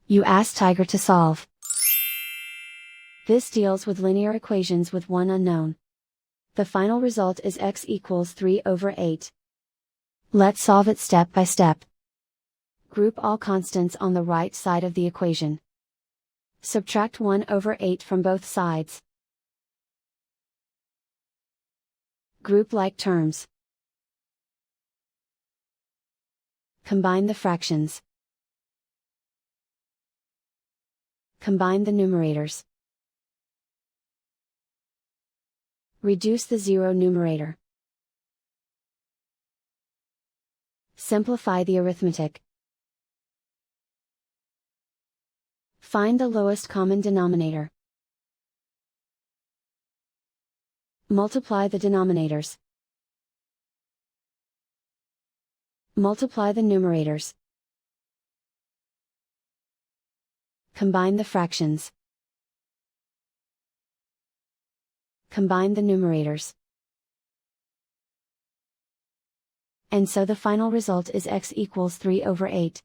You ask Tiger to solve. This deals with linear equations with one unknown. The final result is x equals 3/8. Let's solve it step by step. Group all constants on the right side of the equation. Subtract 1/8 from both sides. Group like terms. Combine the fractions. Combine the numerators. Reduce the zero numerator. Simplify the arithmetic. Find the lowest common denominator. Multiply the denominators. Multiply the numerators. Combine the fractions. Combine the numerators. And so the final result is x equals 3/8.